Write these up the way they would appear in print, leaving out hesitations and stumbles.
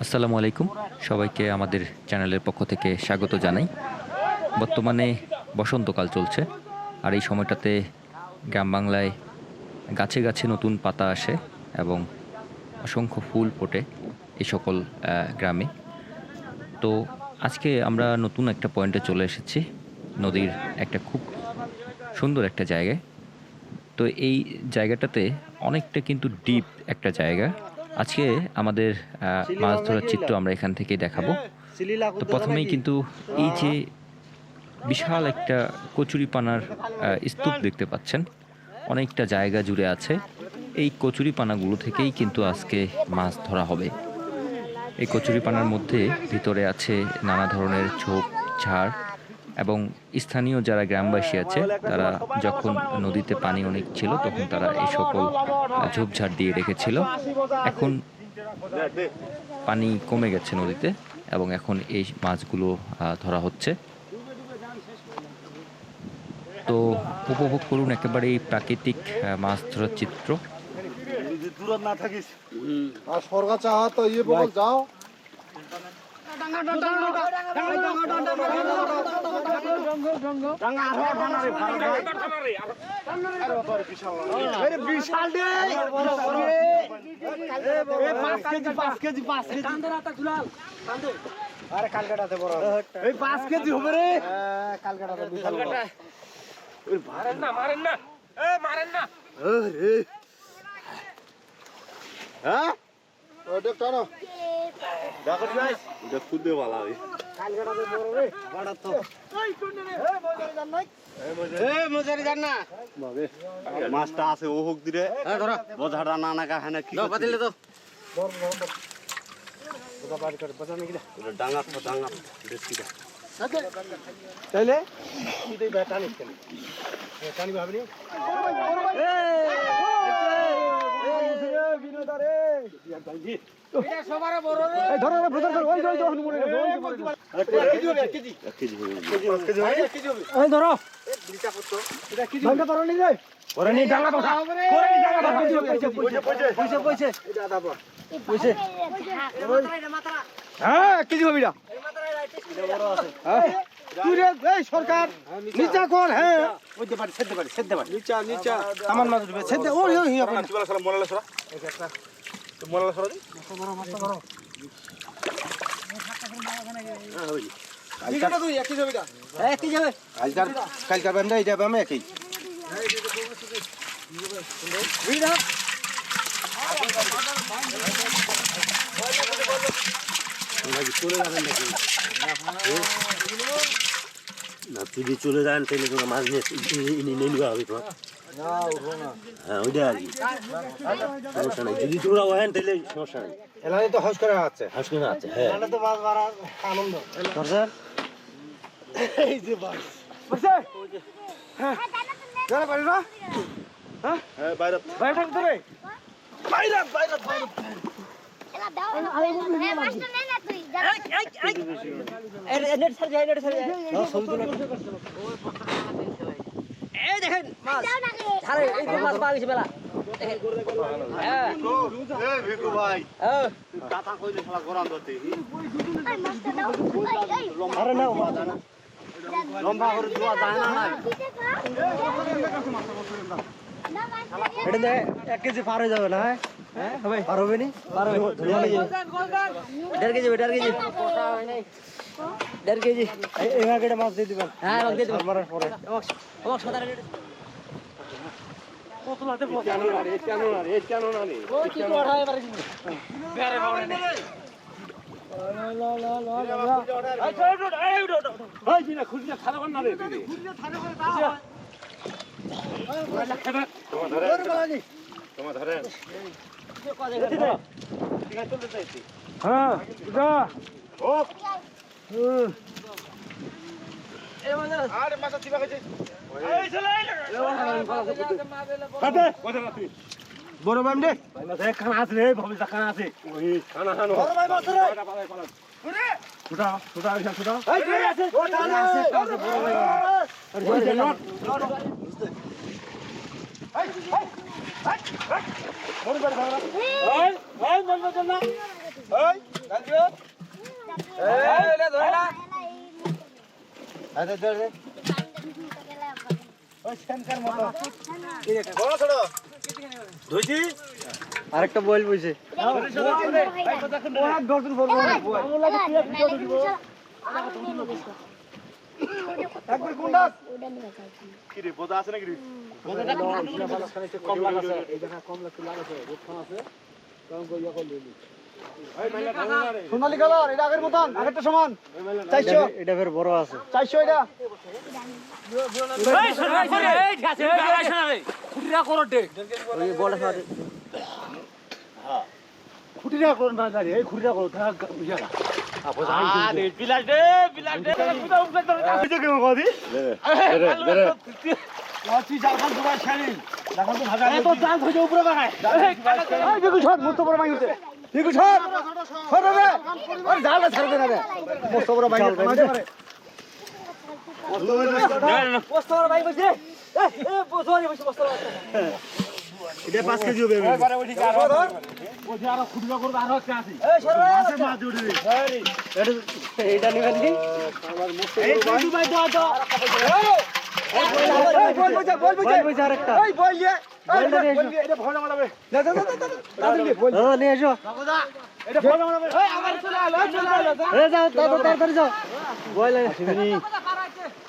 আসসালামু আলাইকুম, সবাইকে আমাদের চ্যানেলের পক্ষ থেকে স্বাগত জানাই। বর্তমানে বসন্তকাল চলছে, আর এই সময়টাতে গ্রাম বাংলায় গাছে গাছে নতুন পাতা আসে এবং অসংখ্য ফুল ফোটে এই সকল গ্রামে। তো আজকে আমরা নতুন একটা পয়েন্টে চলে এসেছি, নদীর একটা খুব সুন্দর একটা জায়গায়। তো এই জায়গাটাতে অনেকটা কিন্তু ডিপ একটা জায়গা। আজকে আমাদের মাছ ধরার চিত্র আমরা এখান থেকেই দেখাবো। তো প্রথমেই কিন্তু এই যে বিশাল একটা কচুরিপানার স্তূপ দেখতে পাচ্ছেন, অনেকটা জায়গা জুড়ে আছে। এই কচুরিপানাগুলো থেকেই কিন্তু আজকে মাছ ধরা হবে। এই কচুরিপানার মধ্যে ভিতরে আছে নানা ধরনের ঝোপ ঝাড়, এবং স্থানীয় যারা গ্রামবাসী আছে তারা যখন নদীতে পানি অনেক ছিল তখন তারা এই সকল ঝোপঝাড় দিয়ে রেখেছিল। এখন পানি কমে গেছে নদীতে এবং এখন এই মাছগুলো ধরা হচ্ছে। তো উপভোগ করুন একেবারে এই প্রাকৃতিক মাছ ধরার চিত্র। না থাকিস আর সরকার চাহা তো ইয়ে বল যাও। আরে কালকাটাতে বড় এই 5 কেজি হবে রে। কালকাটাতে বিশাল বড়। ওই মারেন না মারেন না আরে হ্যাঁ ওটা টানো দেখো গাইস এটা খুদে ভালো হবে। কালকাটাতে বড় রে বড় তো এই কোন রে এই মজারি জান নাই এই মজারি জান না বাবে মাছটা আছে ও হোক দিরে এই ধরো বোঝাটা না না কাহানা কি দাও বাতিলে তো ধর ওটা পার করে বাজানে গিলা ওটা ডাঙা দেশকিটা তাইলে কি দেই বেটা নিস কেন টানি ভাবনি বিনোদারে এটা সবার বড় রে এই ধরো রে ব্রাদার ধর ওই যখন মরে গেল এক কেজি হবে এই ধরো দুইটা পত্র এটা কেজি ভাঙা ধরো নি রে ওরে নি ডাঙা তো করে নি ডাঙা পয়সা এটা দাও পয়সা হ্যাঁ কেজি হবে এটা এটা বড় আছে হ্যাঁ তুই রে এই সরকার নিচা কর হ্যাঁ ওইতে পারি সেদ্ধ পারি নিচা সামান মাছ দিবে সেদ্ধ ওই ওই আপনি চলা সালাম মোলালা সরা একটা তো মোলালা সরা দি মাছ ধরো হ্যাঁ ওই কালকা তুই একই যাবে না একই যাবে কালকা বান্দা এটা বামে একই ভিড়া চলে যাবেন নাকি না যদি চলে যান তাহলে তোমার মাছ নিয়ে নিয়ে হবে তোমার হ্যাঁ ওইটা আর কি সমস্যা নেই। যদি তোমরা ওহেন তাহলে সমস্যা নেই। এলাকায় তো হাউস করা আছে হ্যাঁ তো মাছ মারার আনন্দ দরকার এই যে বাস বসে হ্যাঁ যারা বাইরে না হ্যাঁ হ্যাঁ বাইরে ভিতরে বাইরে এলা দাও এই মাছটা নে না তুই এই নেট ছাড় যায় এই দেখেন মাছ আরে এই মাছ পা গেছে বেলা হ্যাঁ এই ভিকু ভাই হ্যাঁ কথা কইলে শালা গরম ধরতে এই মাছটা দাও আরে নাও মাছ না লম্বা করে দুয়া যায় না এটা দে 1 কেজি পার হয়ে যাবে না হ্যাঁ হবে পার হবে নি পার হবে ধরিয়া নিয়ে 1.5 কেজি 1.5 কেজি এই ভাগেটা মাছ দিয়ে দিবেন হ্যাঁ মাছ দিয়ে দিবেন মারার পরে ও সাদা রেট কত লাতে কেন না ও কি ওঠা এবারে বেরে বাউনে নে লা এই উঠো ওই জিনা খুঁজে থারে কর না রে তুই খুঁজে থারে করে দাও তোমার ধরে হ্যাঁ যা ও আরে মাছ চিবা গেছে এই ছেলে বড় ভাই দে খানা আছে রে ভাবি খানা আছে ওই খানা খানো বড় ভাই মাছ রে ছুটা ছুটা আইসা ছুটা এই রে আছে ওটা আছে বড় ভাই ওই যে লট এই বড় ভাই খানা এই বলবো না এই গাজিও এই লে ধরে না আরে ধরে ওই শঙ্কর মতো বড় ছোট ধুইছি আরেকটা বল বইছে একবার কোনটা কি রে বোদা আছে নাকি রে বোদাটা কম লাগাছে এই দেখা কম লাগাছে রোদখান আছে কারণ কইয়া কল দিলি সোনালী কালার এটা আগের মতন আগেরটা সমান 400 এটা ফের বড় আছে 400 এটা এই সোনালী এই ঠিক আছে এই সোনালী খুঁটিরা করো দে ওই বড় সাথে হ্যাঁ খুঁটিরা করো না জানি এই খুঁটিরা করো থাক বুঝা আরে বিলাস দে পুরো উপরে ধরে কাছে কেমন কদি রে ওয়াচি জালখান দুবার ছাড়ি জালখান তো ভাজা এত জাল ধরে উপরে বাগায় এই বিকু ছট মুস্ত বড় মাইতে বিকু ছট ছট রে আর জালটা ছাড় দে না রে মুস্ত বড় মাইতে মাঝে মারে মুস্ত বড় মাই বসে এ বসরি বসে মুস্ত বড় এটা 5 কেজি হবে এবারে ওই ঠিক আর ওই আর খুঁটিরা করবে আর হচ্ছে আছে এই সরে মাছে মাছ উঠে এটা নিবেন কি আমার মুস্ত বড় ভাই দাও দাও বল বুঝা আরেকটা এই বল নিয়ে এটা ভয় মারাবে যা যা যা তাড়াতাড়ি বল ও নিয়ে এসো দাদা এটা ভয় মারাবে এই আমার চলে আলো এই যাও তাড়াতাড়ি যাও বল আসেনি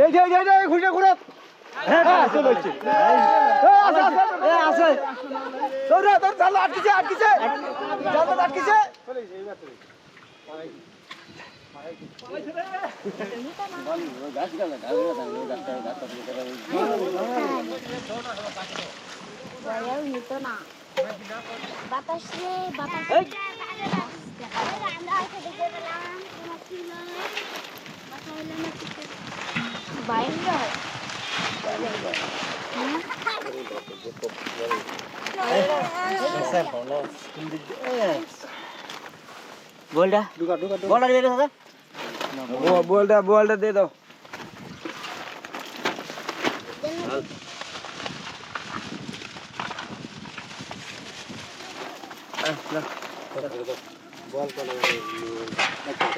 এই যে ঘুরে ঘুরে হ্যাঁ চলে যাচ্ছে এই আছে দৌড়া দৌড় জাল আটকিছে জাল আটকিছে চলে যাই এইবার बोलडा बोलडा दे दो दादा बोलडा दे दो বল কোন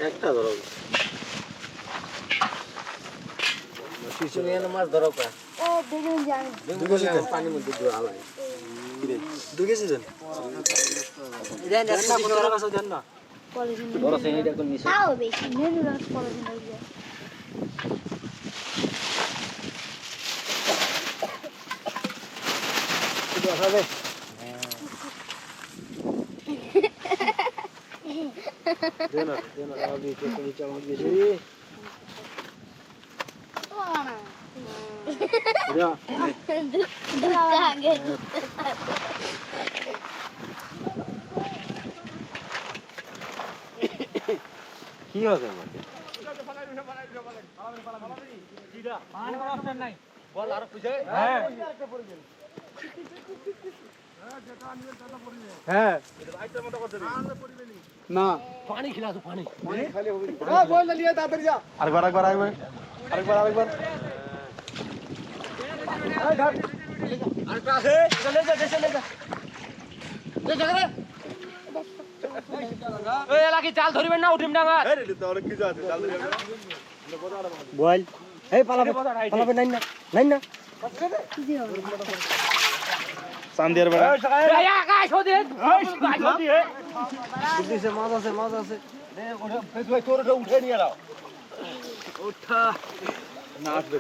একটা ধরো শিশু নিয়ে মাছ ধরো কা ও দুজন জানি দুজন পানির মধ্যে ধোয়া হয় কি রে দুগে সিজন দেন না কোন কাছে দেন না পলিথিন বড় সেনিটা কোন নিছে তাও বেশি মেনু রাত পলিথিন হয়ে যায় কি হবে দেনা আগে কে কোন চামচ বেশি ও না যা আগে কি হবে পানি করার অপশন নাই বল আর পুষে হ্যাঁ হ্যাঁ আইটার মত করতে না পানি খিলা তো পানি খালি হবে ও বল লিয়ে তাড়াতাড়ি যা আরেকবার এই ধর আরেকটা আছে চলে যা এই এলাকি জাল ধরিবেন না উঠিম ডাঙা এই রে তো অনেক কিছু আছে জাল ধরিবেন বল এই পালাবে নাই না সান্দিয়ার বড় এই আকাশ হদে গাছ হদে দিছে মাছ আছে রে ওটা ফেস ভাই তোরটা উঠে নিয়ে নাও ওঠা না আসবে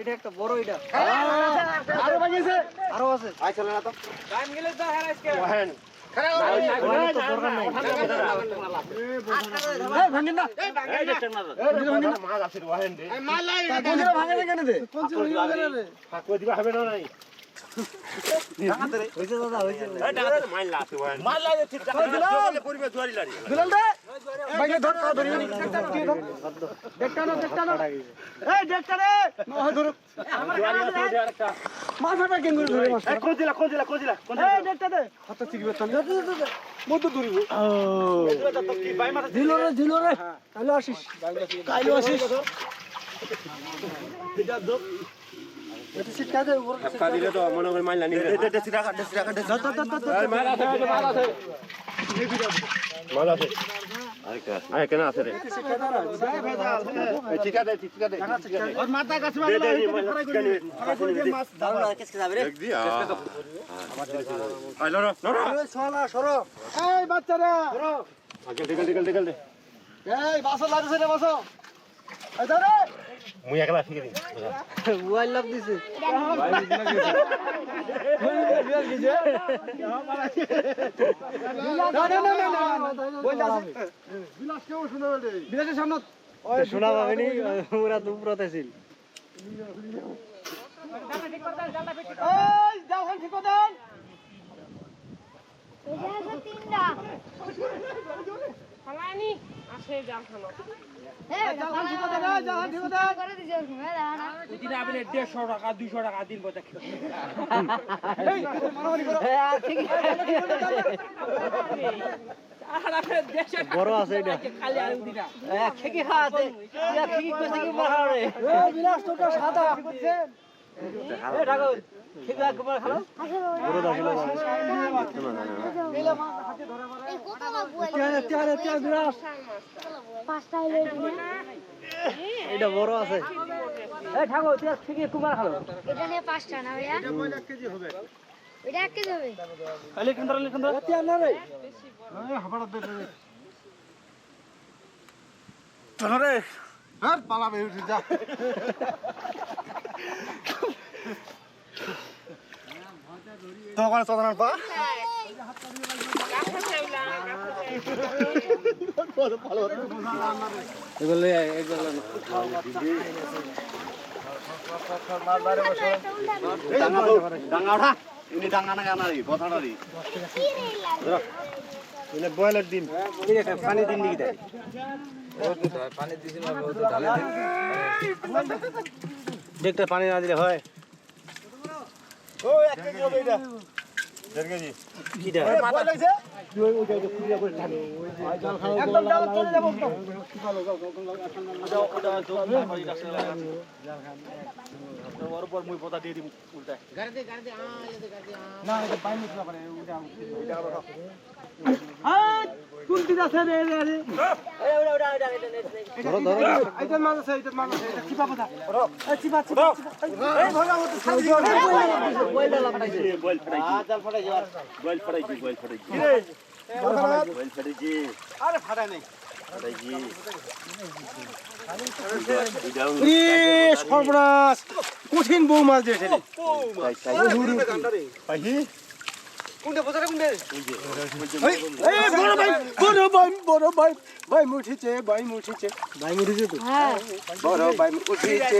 এটা একটা বড় এটা আরো বানিয়েছে আরো আছে আই চলে না তো টাইম গেলে যা হ্যাঁ আজকে ওহেন বাইকে ধর কা ধরি দেখটা না এই দেখটা রে ধর মাথাটা কেন ধরে মাছ কোন জেলা এই দেখটা দে হাত চিকি বেতন মধ্য ধরিব দিল রে কাইলো আসিস এটা দো এটা সিটকা দে উপর কা দিলে তো মনে করে মাইলা নি দেছি রাখা মাল আছে আরে কেন আছে রে ঠিকা দে और माता का सवाल माछ दाल किसके যাবে রে দেখ দিয়া আই লড়ো আরে সোনা সরো এই বাচ্চারা সরো আগে দে এই বাসা লাগছে রে বাসা এই ধরে মুই একলা ফিকে দিই ওয়াই লাভ দিছে বিলাসের সামনে শোনা পাবে নি ওরা দুপুরতে ছিল এই যাও হন ঠিক দেন তিনটা ফালানি আসে জাল খানো যাও হন ঠিক দেন যাও হন ঠিক দেন করে দিছে হ্যাঁ দাঁড়া দিন আপনি 150 টাকা 200 টাকা দিন বলে এই মারামারি করো ঠিক বড় আছে এটা খালি আলু দিনা খেকি খাতে ইয়া খেকি কইছে কি মারারে এই বিলাস তোটা সাদা করছেন এই ঠাকুর খেকি একবার খালো বড় দাসিল এলা মা হাতে ধরে মারা এই কত লাগবো তে বিলাস পাঁচটা এলে এটা বড় আছে এই ঠাকুর তুই খেকি কুমার খালো এটা নিয়ে পাঁচটা না ভাইয়া এটা কয় লাখ কেজি হবে এটা 1 কেজি হবে লিখুন তে না রে এই হাবাড়া দে চলো রে আর পালাবে উঠে যা তো কোন সাধারণ পা এগুলো ডাঙ্গা ওঠা ইনি ডাঙ্গা না গানারি কথাটারি ইলে বয়লার ডিম পানি দিন লিখি দেয় দেখতে পানি না দিলে হয় ও 1 কেজি হবে এটা 1.5 কেজি কিটা ভয় লাগছে একদম জাল চলে যাব ওর উপর মুই পতা দিয়ে দিম উল্টা না এটা পানি মিশলা পারে আয় কুলটি আছে রে রে রে এই ওটা ধরো এইটা মাছ আছে এটা চিপা পাতা এই চিপা এই ভগা মত খালি বইলা লাগাইছে বয়েল ফড়াইছি জাল ফটাই যার বয়েল ফড়াইছি কি রে বয়েল ফড়াইছি আরে ফাটা নাই ফড়াইছি সর্বনাশ কঠিন বউ মাছ দিয়েছে পাহি কোনটা বসাটা কোনটা এই বড় ভাই মুঠিছে তো হ্যাঁ বড় ভাই উঠিছে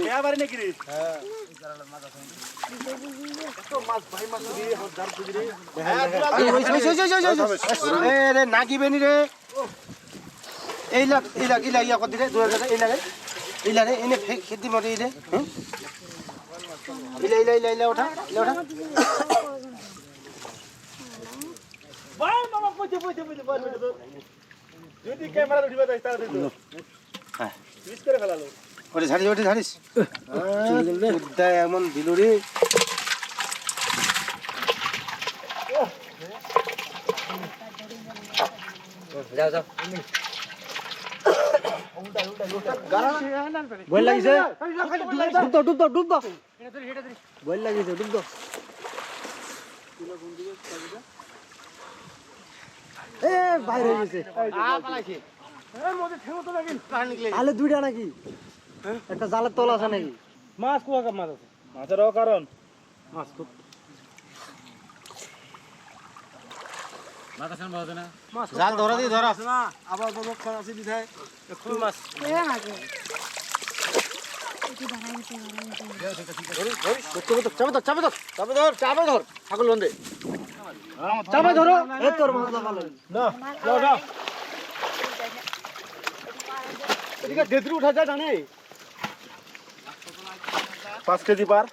বেয়াবারে নাকি রে রে নাকিবেনি রে এইলাক ইয়া কর দিলে দূরে যাবে এইলারে এনে খেতি মরে রে ইলা ওঠা ভাই মামা পচে যদি ক্যামেরা উঠিবা যাই তাহলে তো হ্যাঁ মিস করে ফেলালো ওরে ঝাড়িস উদ্দায় এমন দিল রে যাও বল লাগিছে ডুব দাও বল লাগিছে ডুব দাও এ বাইরে গেছে পালাইছে তাহলে দুইটা নাকি একটা জালের তল আছে নাকি মাছ কোয়া মাছ আছে মাছেরও কারণ মাছ খুব জাল ধরা দিয়ে ধরা আবার বড় আছে বিধায় ফুল মাছ চাপে ধর ছাগল লন্ডে চাপে ধরো এই তোর মাছ লাগালো না এদিকে গেদরু উঠা যায় জানে 5 কেজি পার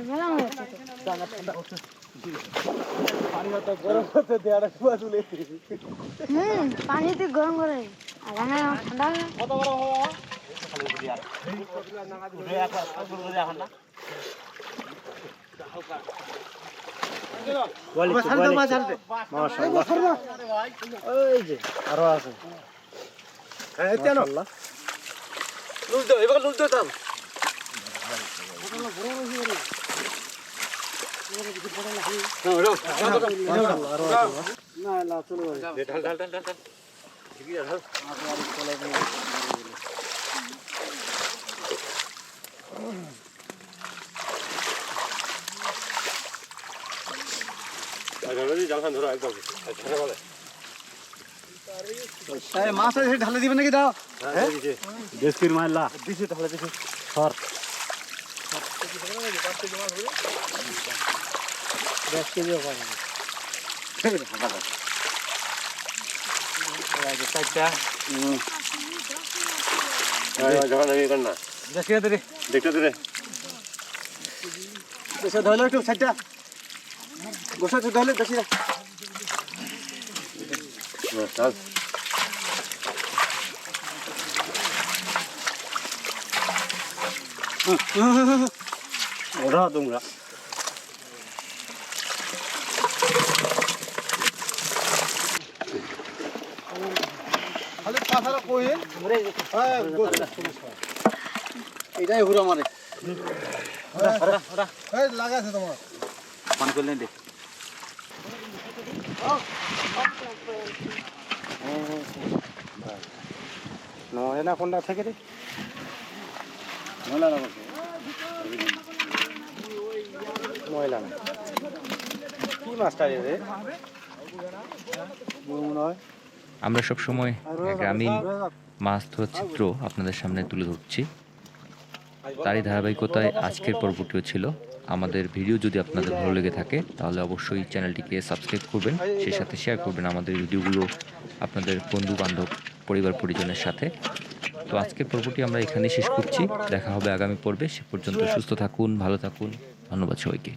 মেলা হয়েছে পানিতে গরম করে আর রান্না ঠান্ডা হবে আরো আছে হ্যাঁ তেনো লুজ দাও এবার লুজ দাও তাম জালখান ধরো একদম মাছ আছে ঢালে দিবেন নাকি দাও দেশকির মারলা দিছি তাহলে দিছি সর 10 কেজি হবে যখন আমি কর না 10 কেজি দে দেখতে দে দেশে ধরলে একটু সাইডটা গোসা তো ধরলে বেশি না চল ওরা তোমরা খালি পাথারা কইল হ্যাঁ এটাই হুরা মারে এই লাগাছে তোমার পান করলেন দে নয় না কোনটা থেকে রে ময়লা না ময়লা না কি মাছটা রে মনে হয় আমরা সবসময় গ্রামীণ মাছ ধরার চিত্র আপনাদের সামনে তুলে ধরছি। তারই ধারাবাহিকতায় আজকের পর্বটিও ছিল। আমাদের ভিডিও যদি আপনাদের ভালো লেগে থাকে তাহলে অবশ্যই চ্যানেলটিকে সাবস্ক্রাইব করবেন, সেই সাথে শেয়ার করবেন আমাদের ভিডিওগুলো আপনাদের বন্ধু বান্ধব পরিবার পরিজনের সাথে। তো আজকের পর্বটি আমরা এখানেই শেষ করছি। দেখা হবে আগামী পর্বে। সে পর্যন্ত সুস্থ থাকুন, ভালো থাকুন। ধন্যবাদ সবাইকে।